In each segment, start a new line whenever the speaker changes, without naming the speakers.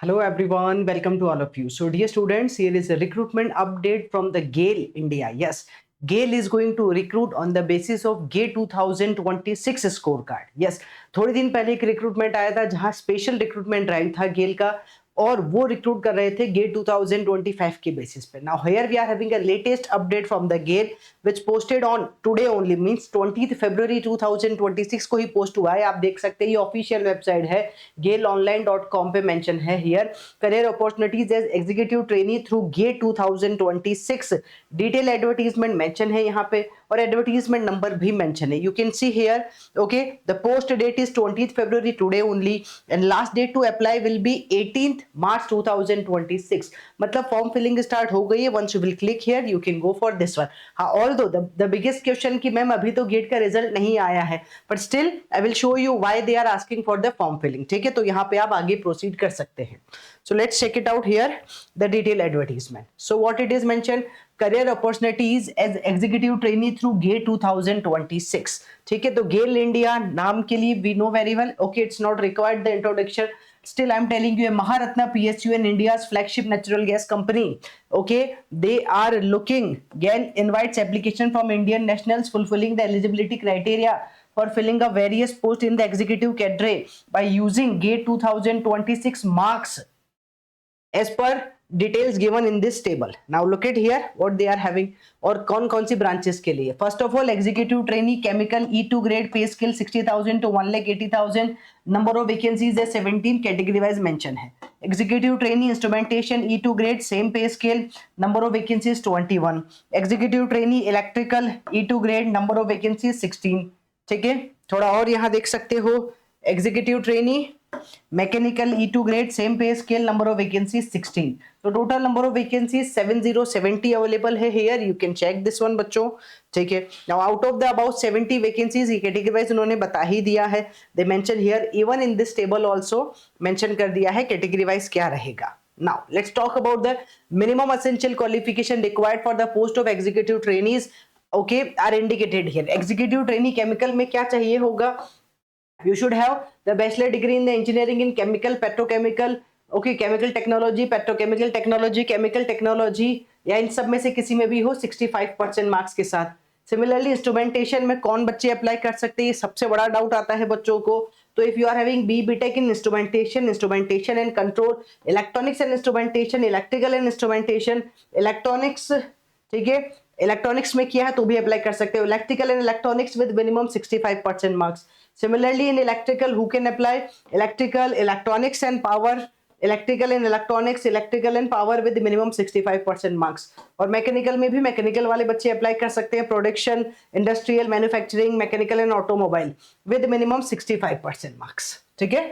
Hello everyone, welcome to all of you. So dear students, here is a recruitment update from the GAIL India. Yes, GAIL is going to recruit on the basis of GAIL 2026 scorecard. Yes, थोड़े दिन पहले एक recruitment आया था जहां special recruitment drive था गेल का और वो रिक्रूट कर रहे थे गेल 2025 के बेसिस पे. Now here we are having a latest update from the GAIL which posted on today only, means 20 फरवरी 2026 को ही पोस्ट हुआ है. आप देख सकते हैं ये ऑफिशियल वेबसाइट है, gailonline.com पे मेंशन है. Here career opportunities as executive trainee through GAIL 2026 detail advertisement mention है यहाँ पे और एडवर्टीजमेंट नंबर भी मेंशन है. You can see here, okay, the post date is 20 February today only and last date to apply will be 18 March 2026. मतलब form filling start हो गई है. Once you will click here you can go for this one. हाँ, although the biggest question कि ma'am अभी तो GATE का result नहीं आया है, but still I will show you why they are asking for the form filling. ठीक है, तो यहाँ पे आप आगे प्रोसीड कर सकते हैं. So let's check it out here, the detailed advertisement. So what it is mentioned, career opportunities as executive trainee through GAIL 2026. ठीक है, तो GAIL India नाम के लिए we know very well. Okay, it's not required the introduction. Still, I'm telling you, Maharatna PSU and India's flagship natural gas company. Okay, they are looking. GAIL invites application from Indian nationals fulfilling the eligibility criteria for filling a various posts in the executive cadre by using GAIL 2026 marks as per details given in this table. Now look at here what they are having और कौन सी branches के लिए. First of all executive trainee chemical E2 grade, पे scale 60,000 to 1,80,000. Number of vacancies है 17, category wise mention है. Executive trainee instrumentation E2 grade, same पे scale, number of vacancies 21. Executive trainee electrical E2 grade, number of vacancies 16. ठीक है, थोड़ा और यहाँ देख सकते हो, executive trainee mechanical E2 grade, same पे स्केल, नंबर ऑफ वैकेंसी 16. तो total number of vacancy 7070 available है. Here you can check this one बच्चों. ठीक है, now out of the about 70 vacancies, ये कैटेगरी वाइज उन्होंने बता ही दिया है. They mention here, even in this table also mention कर दिया है कैटेगरी वाइज क्या रहेगा. Now let's talk about the minimum essential qualification required for the post of executive trainees. Okay, are indicated here. Executive trainee chemical में क्या चाहिए होगा? You should have the bachelor degree in the engineering in chemical, petrochemical, okay, chemical technology, petrochemical technology, chemical technology, या इन सब में से किसी में भी हो 65% मार्क्स के साथ. सिमिलरली इंस्ट्रूमेंटेशन में कौन बच्चे अप्लाई कर सकते हैं, ये सबसे बड़ा डाउट आता है बच्चों को. तो if you are having BTech in instrumentation and control, electronics and instrumentation, electrical and instrumentation, electronics, ठीक है, इलेक्ट्रॉनिक्स में किया है तो भी अप्लाई कर सकते हो. Electrical and electronics with minimum 65% marks. Similarly, in electrical, who can apply? Electrical, electronics and power, electrical and electronics, electrical and power with minimum 65% marks. और मैकेनिकल में भी मैकेनिकल वाले बच्चे अप्लाई कर सकते हैं. Production, industrial, manufacturing, mechanical and automobile with minimum 65% marks. ठीक है,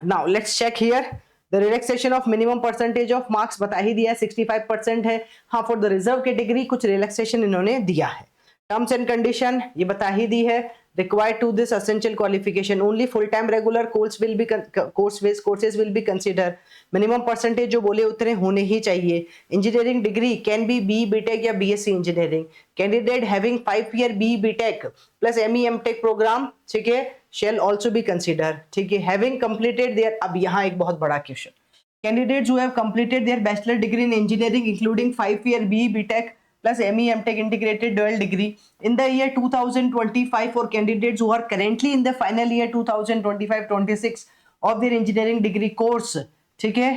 now let's check here the relaxation of minimum percentage of marks. बता ही दिया है 65% है. हाँ, फॉर द रिजर्व कैटेगरी कुछ रिलैक्सेशन इन्होंने दिया है. टर्म्स एंड कंडीशन ये बता ही दी है. Required to this essential qualification only full-time regular courses will be considered. Minimum percentage जो बोले उतने होने ही चाहिए. Engineering degree can be BTech या BSc engineering. Candidate having 5-year BTech plus ME/MTech program, ठीक है, shall also be considered. ठीक है, having completed their, अब यहाँ एक बहुत बड़ा question, candidates who have completed their bachelor degree in engineering including 5-year BTech plus ME/MTech integrated dual degree in the year 2025 for candidates who are currently in the final year 2025-26 of their engineering degree course. ठीक है,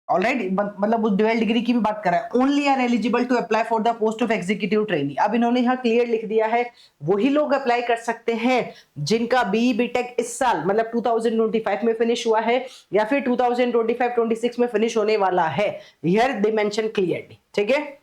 alright, मतलब उस dual degree की भी बात कर रहा है. Only are eligible to apply for the post of executive trainee. अब इन्होंने यहाँ क्लियर लिख दिया है वही लोग अप्लाई कर सकते हैं जिनका BTech इस साल मतलब 2025 में फिनिश हुआ है या फिर 2025-26 में फिनिश होने वाला है. Here they mention clearly. ठीक है,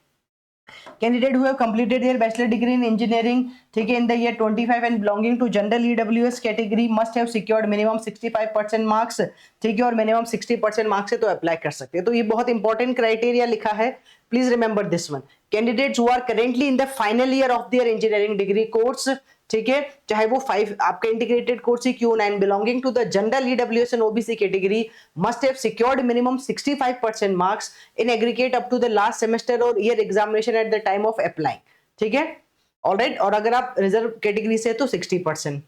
candidate who have completed their bachelor degree in engineering, ठीक है, in the year 25 and belonging to general EWS category must have secured minimum 65% marks. ठीक है, और minimum 60% marks है तो अप्लाई कर सकते हैं. तो ये बहुत इंपॉर्टेंट क्राइटेरिया लिखा है, please remember this one. Candidates who are currently in the final year of their engineering degree course, ठीक है, चाहे वो 5 आपका इंटीग्रेटेड कोर्स ही क्यों ना, and belonging to the general EWS and OBC category must have secured minimum 65% marks in aggregate up to the last semester और year examination at the time of applying. ठीक है, ऑलराइट, और अगर आप reserve category से तो 60%.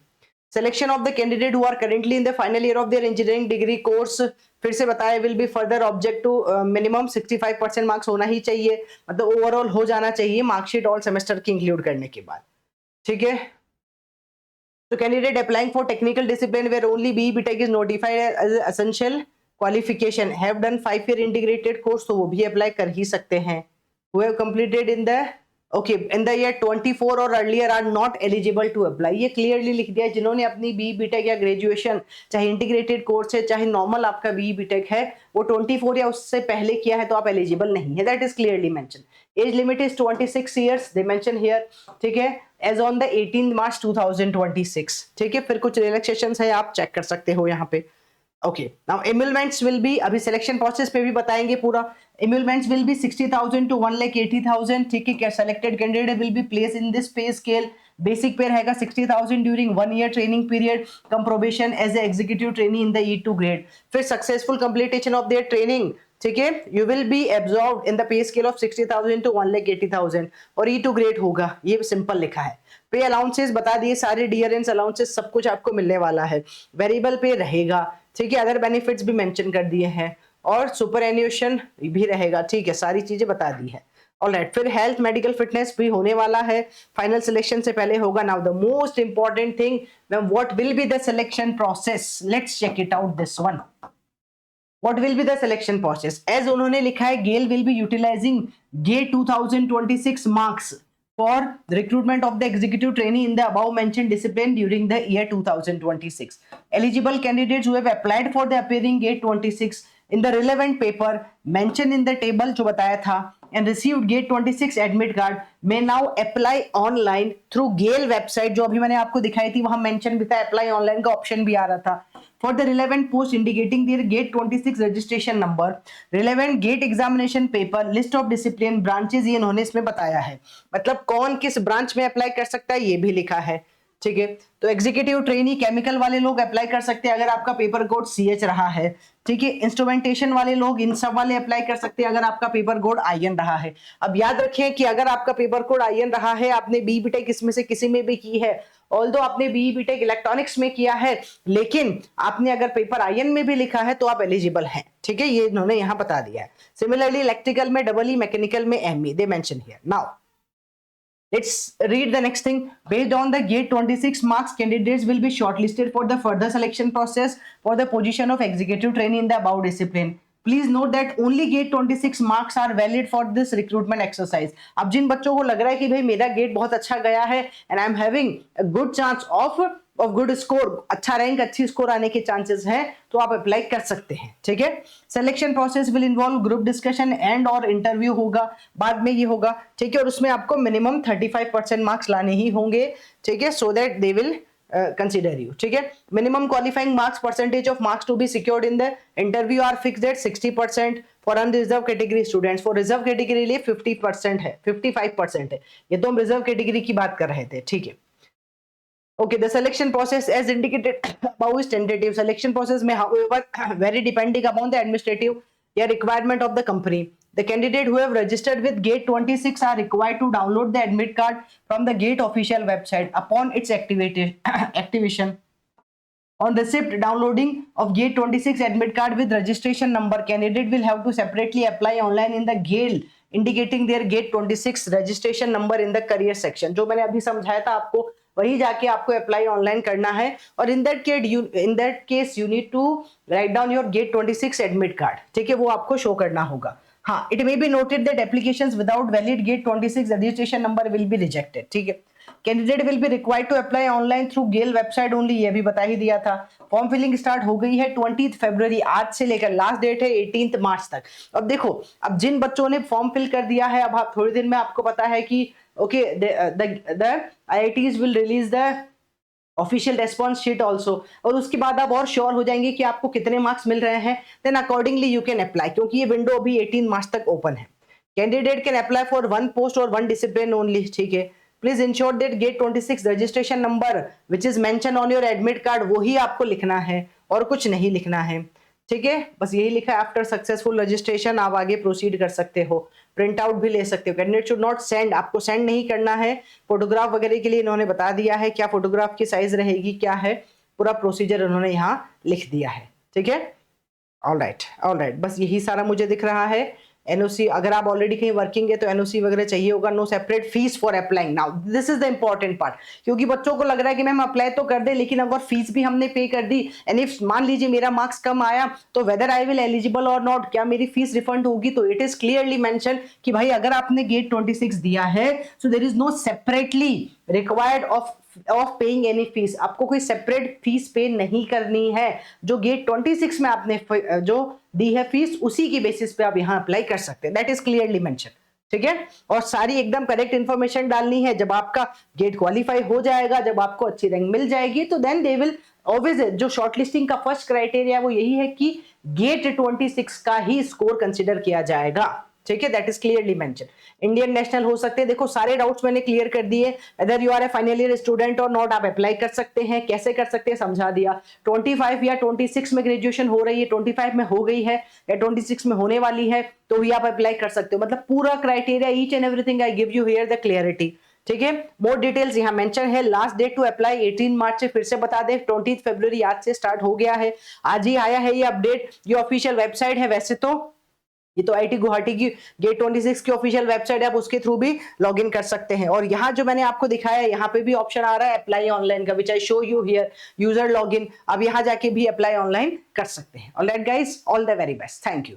Selection of the candidate who are currently in the final year of their engineering degree course, फिर से बताया, will be further object to minimum 65% marks होना ही चाहिए, मतलब ओवरऑल हो जाना चाहिए मार्कशीट ऑल सेमेस्टर की इंक्लूड करने के बाद, ठीक है। तो candidate applying for technical discipline where only B B Tech is notified as essential qualification have done 5 year integrated course, तो वो भी अप्लाई कर ही सकते हैं। who have completed in the okay in the year 24 or earlier are not eligible to apply, ये clearly लिख दिया है, जिन्होंने अपनी बी बीटेक या ग्रेजुएशन चाहे इंटीग्रेटेड कोर्स है चाहे नॉर्मल आपका बी बीटेक है वो 24 या उससे पहले किया है तो आप एलिजिबल नहीं है, that is clearly mention. Age limit is 26 years they mention here, ठीक है, एज ऑन द 18 मार्च 2026, ठीक है। फिर कुछ रिलैक्सेशंस है आप चेक कर सकते हो यहाँ पे। ओके नाउ एमुलमेंट्स विल बी, अभी सिलेक्शन प्रोसेस पे भी बताएंगे पूरा। एमुलमेंट्स विल बी 60,000 to 1,80,000, ठीक है। Selected candidate will be place in this pay scale, basic pay रहेगा 60,000 during 1 year training period, cum probation as a executive trainee in the E2 grade. फिर successful completion of their training, ठीक है, you will be absorbed in the pay scale of 60,000 to 1,80,000 और E2 grade होगा, ये simple लिखा है। पे allowances बता दिए सारे, डियरेंस अलाउंसेस सब कुछ आपको मिलने वाला है, वेरिएबल पे रहेगा, ठीक है। अदर बेनिफिट्स भी मेंशन कर दिए हैं और सुपर एन्यूएशन भी रहेगा, ठीक है, सारी चीजें बता दी है। ऑलराइट, फिर हेल्थ मेडिकल फिटनेस भी होने वाला है, फाइनल सिलेक्शन से पहले होगा। Now the most important thing, what will be the selection process, let's check it out this one. What will be the selection process? As उन्होंने लिखा है, GAIL will be utilizing GATE 2026 marks for the recruitment of the executive trainee in the above mentioned discipline during the year 2026. Eligible candidates who have applied for the appearing GATE 26 in the relevant paper mentioned in the table जो बताया था and received GATE 26 admit card may now apply online through GAIL website, जो अभी मैंने आपको दिखाई थी, वहां मेंशन भी था, अप्लाई ऑनलाइन का ऑप्शन भी आ रहा था, for the relevant post indicating their GATE 26 registration number, relevant GATE examination paper, list of discipline branches, ये इन्होंने इसमें बताया है, मतलब कौन किस ब्रांच में अप्लाई कर सकता है ये भी लिखा है, ठीक है। तो एग्जीक्यूटिव ट्रेनी केमिकल वाले लोग अप्लाई कर सकते हैं अगर आपका पेपर कोड CH रहा है, ठीक है। इंस्ट्रूमेंटेशन वाले लोग, इन सब वाले अप्लाई कर सकते हैं अगर आपका पेपर कोड IN रहा है। अब याद रखें कि अगर आपका पेपर कोड IN रहा है, आपने बी बीटेक इसमें से किसी में भी की है, ऑल्दो आपने बी बीटेक इलेक्ट्रॉनिक्स में किया है, लेकिन आपने अगर पेपर IN में भी लिखा है तो आप एलिजिबल हैं, ठीक है, ये इन्होंने यहाँ बता दिया है। सिमिलरली इलेक्ट्रिकल में EE, मैकेनिकल में ME, they mention here. Now let's read the next thing. Based on the GATE 26 marks, candidates will be shortlisted for the further selection process for the position of executive trainee in the above discipline. Please note that only GATE 26 marks are valid for this recruitment exercise. अब जिन बच्चों को लग रहा है कि भाई मेरा gate बहुत अच्छा गया है and I'm having a good chance of good score, अच्छा रैंक, अच्छी स्कोर आने के चांसेस हैं, तो आप अप्लाई कर सकते हैं, ठीक है। Selection process will involve group discussion and और इंटरव्यू होगा, बाद में ये होगा, ठीक है, और उसमें आपको मिनिमम 35% मार्क्स लाने ही होंगे, ठीक है, so that they will consider you, ठीक है। Minimum qualifying marks, percentage of marks to be secured in the interview are fixed at 60% for unreserved category students, for reserve category लिए 50% है, 55% है, ये तो हम रिजर्व कैटेगरी की बात कर रहे थे, ठीक है। Okay, the selection process as indicated above is tentative. Selection process may, however, vary depending upon the administrative requirement of the company. The candidate who have registered with GATE 26 are required to download the admit card from the GATE official website upon its activation. On receipt downloading of GATE 26 admit card with registration number, candidate will have to separately apply online in the GAIL indicating their GATE 26 registration number in the career section. जो मैंने अभी समझाया था आपको, वही जाके आपको apply online करना है, और in that case you need to write down your GATE 26 admit card, ठीक है, वो आपको शो करना होगा। हाँ, it may be noted that applications without valid GATE 26 registration number will be rejected, ठीक है। Candidate will be required to apply online through GAIL website only, ये भी बता ही दिया था। फॉर्म फिलिंग स्टार्ट हो गई है 20 फरवरी, आज से लेकर लास्ट डेट है 18 मार्च तक। अब देखो, अब जिन बच्चों ने फॉर्म फिल कर दिया है, अब आप थोड़ी देर में आपको पता है कि okay, the IITs will release the official response sheet also, और उसके बाद आप और श्योर हो जाएंगे कि आपको कितने मार्क्स मिल रहे हैं, then accordingly you can apply, क्योंकि ये विंडो अभी 18 मार्च तक ओपन है। Candidate can apply for 1 post और 1 डिसिप्लिन ओनली, ठीक है। Please ensure that GATE 26 registration number which is mention on your admit card, वही आपको लिखना है और कुछ नहीं लिखना है, ठीक है, बस यही लिखा है। आफ्टर सक्सेसफुल रजिस्ट्रेशन आप आगे प्रोसीड कर सकते हो। प्रिंट आउट भी ले सकते हो। कैंडिडेट शुड नॉट सेंड, आपको सेंड नहीं करना है। फोटोग्राफ वगैरह के लिए इन्होंने बता दिया है क्या फोटोग्राफ की साइज रहेगी, क्या है पूरा प्रोसीजर उन्होंने यहाँ लिख दिया है। ठीक है, ऑल राइट, बस यही सारा मुझे दिख रहा है। एनओसी, अगर आप ऑलरेडी कहीं वर्किंग है तो एनओसी वगैरह चाहिए होगा। No separate fee for applying. Now this is the important part, क्योंकि बच्चों को लग रहा है कि मैम अप्लाई तो कर दे, लेकिन अगर फीस भी हमने पे कर दी एंड इफ मान लीजिए मेरा मार्क्स कम आया तो वेदर आई विल एलिजिबल और नॉट, क्या मेरी फीस रिफंड होगी? तो इट इज क्लियरली मेंशन कि भाई अगर आपने गेट 26 दिया है so there is no separately required of paying any fee. आपको कोई सेपरेट फीस पे नहीं करनी है। जो गेट 26 में आपने जो दी है फीस, उसी की बेसिस पे आप यहां अप्लाई कर सकते हैं। That is clearly mention. ठीक है, और सारी एकदम करेक्ट इंफॉर्मेशन डालनी है। जब आपका गेट क्वालिफाई हो जाएगा, जब आपको अच्छी रैंक मिल जाएगी, तो देन दे विल ऑब्वियस, जो शॉर्टलिस्टिंग का फर्स्ट क्राइटेरिया वो यही है कि गेट 26 का ही स्कोर कंसिडर किया जाएगा। ठीक है, that is clearly mention. Indian national हो सकते हैं। देखो सारे डाउट्स मैंने क्लियर कर दिए। Whether you are a final year student और नॉट, आप अप्लाई कर सकते हैं। कैसे कर सकते हैं समझा दिया। 25 या 26 में ग्रेजुएशन हो रही है, 25 में हो गई है या 26 में होने वाली है, तो भी आप अप्लाई कर सकते हो। मतलब पूरा criteria, each and everything I give you here the clarity. ठीक है, मोर डिटेल्स यहाँ मेंशन है। लास्ट डेट टू अप्लाई 18 मार्च से, फिर से बता दें 20 फरवरी आज से स्टार्ट हो गया है। आज ही आया है ये अपडेट। ये ऑफिशियल वेबसाइट है, वैसे तो ये तो आईटी गुवाहाटी की गेट 26 की ऑफिशियल वेबसाइट है, आप उसके थ्रू भी लॉगिन कर सकते हैं। और यहाँ जो मैंने आपको दिखाया है, यहाँ पे भी ऑप्शन आ रहा है अप्लाई ऑनलाइन का, which I show you here, user login. अब यहाँ जाके भी अप्लाई ऑनलाइन कर सकते हैं। Alright guys, all the very best, thank you.